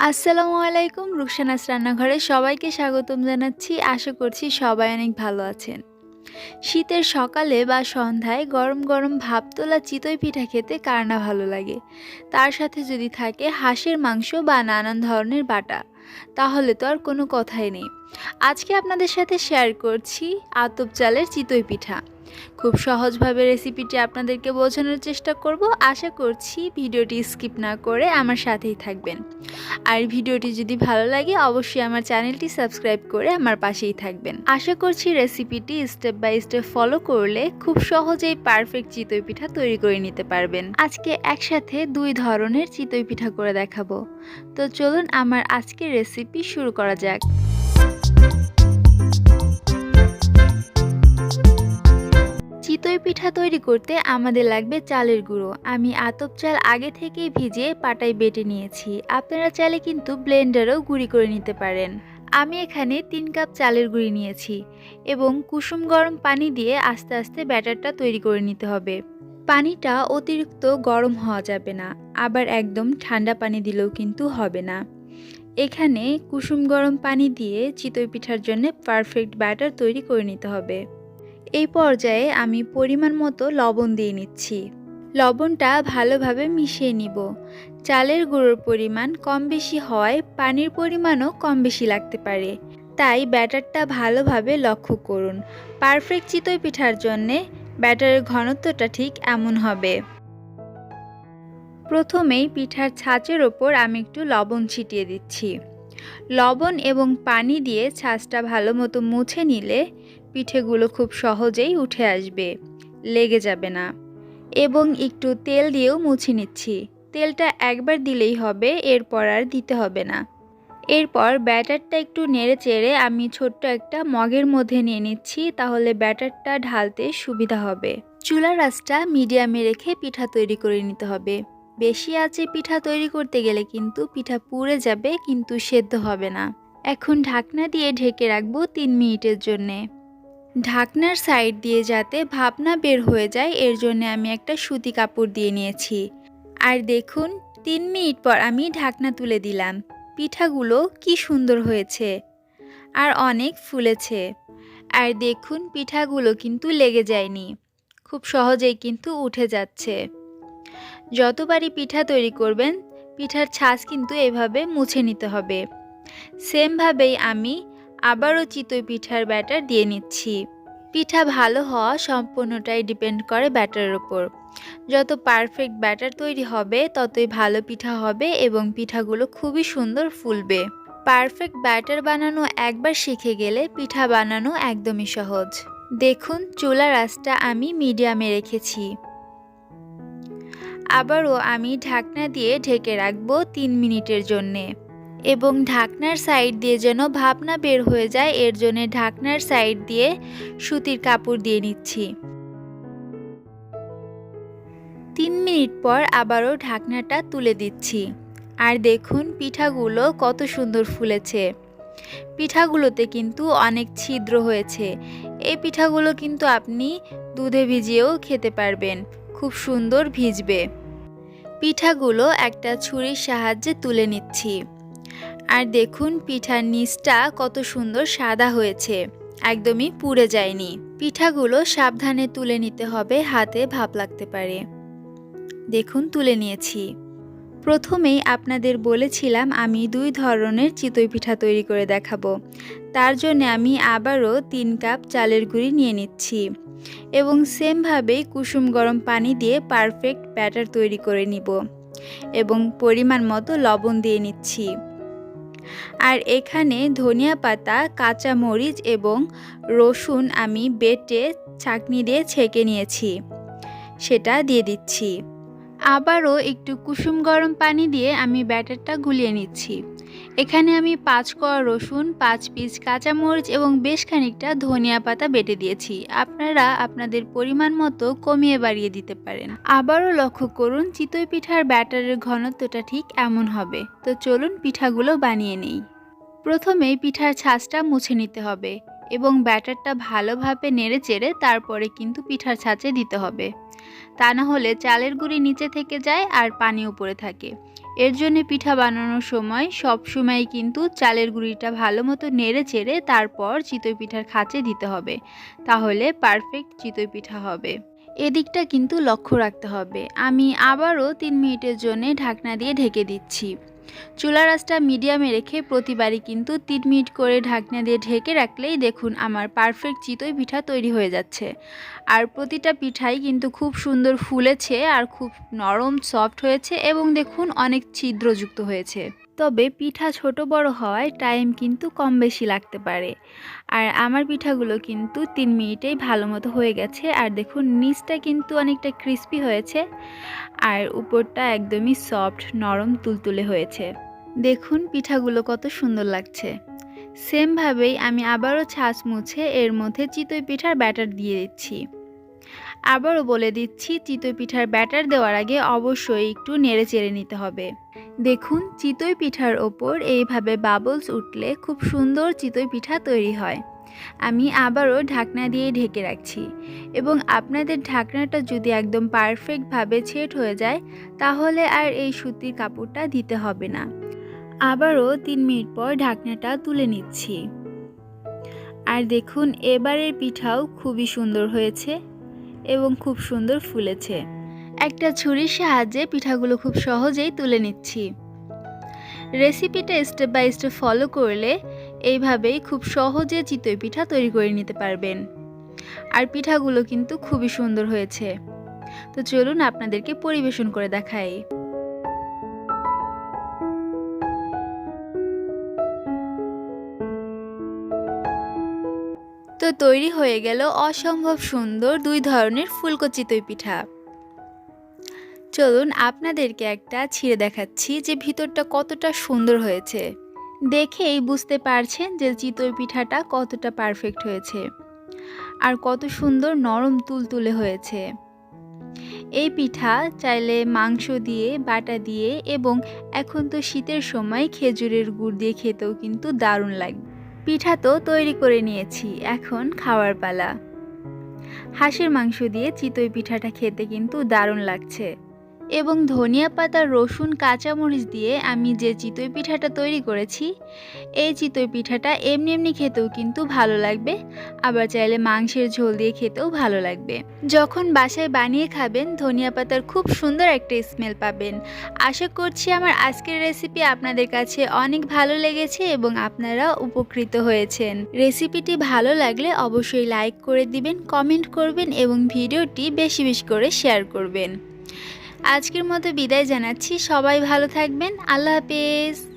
আসসালামু আলাইকুম। রুকসানাস রান্নাঘরে সবাইকে স্বাগতম জানাচ্ছি। আশা করছি সবাই অনেক ভালো আছেন। শীতের সকালে বা সন্ধ্যায় গরম গরম ভাপ তোলা চিতই পিঠা খেতে কার না ভালো লাগে। তার সাথে যদি থাকে হাঁসের মাংস বা নানান ধরনের বাটা, তাহলে তো আর কোনো কথাই নেই। আজকে আপনাদের সাথে শেয়ার করছি আতপ চালের চিতই পিঠা। খুব সহজভাবে রেসিপিটি আপনাদেরকে বোঝানোর চেষ্টা করব। আশা করছি ভিডিওটি স্কিপ না করে আমার সাথেই থাকবেন। আর ভিডিওটি যদি ভালো লাগে অবশ্যই আমার চ্যানেলটি সাবস্ক্রাইব করে আমার পাশেই থাকবেন। আশা করছি রেসিপিটি স্টেপ বাই স্টেপ ফলো করলে খুব সহজেই পারফেক্ট চিতই পিঠা তৈরি করে নিতে পারবেন। আজকে একসাথে 2 ধরনের চিতই পিঠা করে দেখাবো। তো চলুন আমার আজকের রেসিপি শুরু করা যাক। চিতই পিঠা তৈরি করতে আমাদের লাগবে চালের গুঁড়ো। আমি আতপ চাল আগে থেকেই ভিজিয়ে পাটায় বেটে নিয়েছি। আপনারা চাইলে কিন্তু ব্লেন্ডারেও গুঁড়ি করে নিতে পারেন। আমি এখানে 3 কাপ চালের গুঁড়ি নিয়েছি এবং কুসুম গরম পানি দিয়ে আস্তে আস্তে ব্যাটারটা তৈরি করে নিতে হবে। পানিটা অতিরিক্ত গরম হওয়া যাবে না, আবার একদম ঠান্ডা পানি দিলেও কিন্তু হবে না। এখানে কুসুম গরম পানি দিয়ে চিতই পিঠার জন্য পারফেক্ট ব্যাটার তৈরি করে নিতে হবে। এই পর্যায়ে আমি পরিমাণ মতো লবণ দিয়ে নিচ্ছি। লবণটা ভালোভাবে মিশিয়ে নিব। চালের গুঁড়োর পরিমাণ কম বেশি হওয়ায় পানির পরিমাণও কম বেশি লাগতে পারে, তাই ব্যাটারটা ভালোভাবে লক্ষ্য করুন। পারফেক্ট চিতই পিঠার জন্যে ব্যাটারের ঘনত্বটা ঠিক এমন হবে। প্রথমেই পিঠার ছাঁচের ওপর আমি একটু লবণ ছিটিয়ে দিচ্ছি। লবণ এবং পানি দিয়ে ছাঁচটা ভালো মতো মুছে নিলে পিঠেগুলো খুব সহজেই উঠে আসবে, লেগে যাবে না। এবং একটু তেল দিয়েও মুছে নিচ্ছি। তেলটা একবার দিলেই হবে, এরপর আর দিতে হবে না। এরপর ব্যাটারটা একটু নেড়ে চেড়ে আমি ছোট্ট একটা মগের মধ্যে নিয়ে নিচ্ছি, তাহলে ব্যাটারটা ঢালতে সুবিধা হবে। চুলার আঁচটা মিডিয়ামে রেখে পিঠা তৈরি করে নিতে হবে। বেশি আঁচে পিঠা তৈরি করতে গেলে কিন্তু পিঠা পুড়ে যাবে, কিন্তু সেদ্ধ হবে না। এখন ঢাকনা দিয়ে ঢেকে রাখবো 3 মিনিটের জন্যে। ঢাকনার সাইড দিয়ে যাতে ভাপ না বের হয়ে যায়, এর জন্য আমি একটা সুতি কাপড় দিয়ে নিয়েছি। আর দেখুন 3 মিনিট পর আমি ঢাকনা তুলে দিলাম। পিঠাগুলো কি সুন্দর হয়েছে আর অনেক ফুলেছে। আর দেখুন পিঠাগুলো কিন্তু লেগে যায়নি, খুব সহজেই কিন্তু উঠে যাচ্ছে। যতবারই পিঠা তৈরি করবেন পিঠার ছাঁচ কিন্তু এভাবে মুছে নিতে হবে। সেমভাবেই আমি আবারও চিতই পিঠার ব্যাটার দিয়ে নিচ্ছি। পিঠা ভালো হওয়া সম্পূর্ণটাই ডিপেন্ড করে ব্যাটারের ওপর। যত পারফেক্ট ব্যাটার তৈরি হবে ততই ভালো পিঠা হবে এবং পিঠাগুলো খুবই সুন্দর ফুলবে। পারফেক্ট ব্যাটার বানানো একবার শিখে গেলে পিঠা বানানো একদমই সহজ। দেখুন চুলার আঁচটা আমি মিডিয়ামে রেখেছি। আবারও আমি ঢাকনা দিয়ে ঢেকে রাখবো 3 মিনিটের জন্যে। এবং ঢাকনার সাইড দিয়ে যেন ভাপ না বের হয়ে যায়, এর জন্য ঢাকনার সাইড দিয়ে সুতির কাপড় দিয়ে নিচ্ছি। 3 মিনিট পর আবারও ঢাকনাটা তুলে দিচ্ছি। আর দেখুন পিঠাগুলো কত সুন্দর ফুলেছে। পিঠাগুলোতে কিন্তু অনেক ছিদ্র হয়েছে। এই পিঠাগুলো কিন্তু আপনি দুধে ভিজিয়েও খেতে পারবেন, খুব সুন্দর ভিজবে। পিঠাগুলো একটা ছুরির সাহায্যে তুলে নিচ্ছি। আর দেখুন পিঠার নিচটা কত সুন্দর সাদা হয়েছে, একদমই পুড়ে যায়নি। পিঠাগুলো সাবধানে তুলে নিতে হবে, হাতে ভাপ লাগতে পারে। দেখুন তুলে নিয়েছি। প্রথমেই আপনাদের বলেছিলাম আমি 2 ধরনের চিতই পিঠা তৈরি করে দেখাবো। তার জন্য আমি আবারও 3 কাপ চালের গুঁড়ি নিয়ে নিচ্ছি এবং সেমভাবেই কুসুম গরম পানি দিয়ে পারফেক্ট ব্যাটার তৈরি করে নিব এবং পরিমাণ মতো লবণ দিয়ে নিচ্ছি। আর এখানে ধনিয়া পাতা, কাঁচা মরিচ এবং রসুন আমি বেটে ছাঁকনি দিয়ে ছেঁকে নিয়েছি, সেটা দিয়ে দিচ্ছি। আবারও একটু কুসুম গরম পানি দিয়ে আমি ব্যাটারটা গুলিয়ে নিচ্ছি। এখানে আমি 5 কোয়া রসুন, 5 পিস কাঁচামরিচ এবং বেশ খানিকটা ধনিয়া পাতা বেটে দিয়েছি। আপনারা আপনাদের পরিমাণ মতো কমিয়ে বাড়িয়ে দিতে পারেন। আবারও লক্ষ্য করুন চিতই পিঠার ব্যাটারের ঘনত্বটা ঠিক এমন হবে। তো চলুন পিঠাগুলো বানিয়ে নেই। প্রথমেই পিঠার ছাঁচটা মুছে নিতে হবে এবং ব্যাটারটা ভালোভাবে নেড়ে চেড়ে তারপরে কিন্তু পিঠার ছাঁচে দিতে হবে। তা না হলে চালের গুঁড়ি নিচে থেকে যায় আর পানি উপরে থাকে। এর জন্য পিঠা বানানোর সময় সবসময় কিন্তু চালের গুঁড়িটা ভালো মতো নেড়ে চেড়ে তারপর চিতই পিঠার খাঁচে দিতে হবে, তাহলে পারফেক্ট চিতই পিঠা হবে। এদিকটা কিন্তু লক্ষ্য রাখতে হবে। আমি আবারও 3 মিনিটের জন্য ঢাকনা দিয়ে ঢেকে দিচ্ছি। চুলার আঁচটা মিডিয়ামে রেখে প্রতিবারই কিন্তু 3 মিনিট করে ঢাকনা দিয়ে ঢেকে রাখলেই দেখুন আমার পারফেক্ট চিতই পিঠা তৈরি হয়ে যাচ্ছে। আর প্রতিটা পিঠাই কিন্তু খুব সুন্দর ফুলেছে আর খুব নরম সফট হয়েছে এবং দেখুন অনেক ছিদ্রযুক্ত হয়েছে। তবে পিঠা ছোট বড় হওয়ায় টাইম কিন্তু কম বেশি লাগতে পারে। আর আমার পিঠাগুলো কিন্তু 3 মিনিটেই ভালো মতো হয়ে গেছে। আর দেখুন নিচটা কিন্তু অনেকটা ক্রিস্পি হয়েছে আর উপরটা একদমই সফট নরম তুলতুলে হয়েছে। দেখুন পিঠাগুলো কত সুন্দর লাগছে। সেমভাবেই আমি আবারও ছাঁচ মুছে এর মধ্যে চিতই পিঠার ব্যাটার দিয়ে দিচ্ছি। আবারও বলে দিচ্ছি, চিতই পিঠার ব্যাটার দেওয়ার আগে অবশ্যই একটু নেড়ে চেড়ে নিতে হবে। দেখুন চিতই পিঠার ওপর এইভাবে বাবলস উঠলে খুব সুন্দর চিতই পিঠা তৈরি হয়। আমি আবারও ঢাকনা দিয়ে ঢেকে রাখছি এবং আপনাদের ঢাকনাটা যদি একদম পারফেক্টভাবে সেট হয়ে যায় তাহলে আর এই সুতির কাপড়টা দিতে হবে না। আবারও 3 মিনিট পর ঢাকনাটা তুলে নিচ্ছি। আর দেখুন এবারের পিঠাও খুবই সুন্দর হয়েছে এবং খুব সুন্দর ফুলেছে। একটা ছুরির সাহায্যে পিঠাগুলো খুব সহজেই তুলে নিচ্ছি। রেসিপিটা স্টেপ বাই স্টেপ ফলো করলে এইভাবেই খুব সহজে চিতই পিঠা তৈরি করে নিতে পারবেন। আর পিঠাগুলো কিন্তু খুবই সুন্দর হয়েছে। তো চলুন আপনাদেরকে পরিবেশন করে দেখাই। তো তৈরি হয়ে গেল অসম্ভব সুন্দর 2 ধরনের ফুলকো চিতই পিঠা। চলুন আপনাদেরকে একটা ছিঁড়ে দেখাচ্ছি যে ভিতরটা কতটা সুন্দর হয়েছে। দেখেই বুঝতে পারছেন যে চিতই পিঠাটা কতটা পারফেক্ট হয়েছে আর কত সুন্দর নরম তুলতুলে হয়েছে। এই পিঠা চাইলে মাংস দিয়ে, বাটা দিয়ে এবং এখন তো শীতের সময় খেজুরের গুড় দিয়ে খেতেও কিন্তু দারুণ লাগবে। পিঠা তো তৈরি করে নিয়েছি, এখন খাওয়ার পালা। হাঁসের মাংস দিয়ে চিতই পিঠাটা খেতে কিন্তু দারুণ লাগছে এবং ধনিয়া পাতা, রসুন, কাঁচামরিচ দিয়ে আমি যে চিতই পিঠাটা তৈরি করেছি, এই চিতই পিঠাটা এমনি এমনি খেতেও কিন্তু ভালো লাগবে, আবার চাইলে মাংসের ঝোল দিয়ে খেতেও ভালো লাগবে। যখন বাসায় বানিয়ে খাবেন ধনিয়া পাতার খুব সুন্দর একটা স্মেল পাবেন। আশা করছি আমার আজকের রেসিপি আপনাদের কাছে অনেক ভালো লেগেছে এবং আপনারা উপকৃত হয়েছেন। রেসিপিটি ভালো লাগলে অবশ্যই লাইক করে দিবেন, কমেন্ট করবেন এবং ভিডিওটি বেশি বেশি করে শেয়ার করবেন। আজকের মতো বিদায় জানাচ্ছি। সবাই ভালো থাকবেন। আল্লাহ হাফেজ।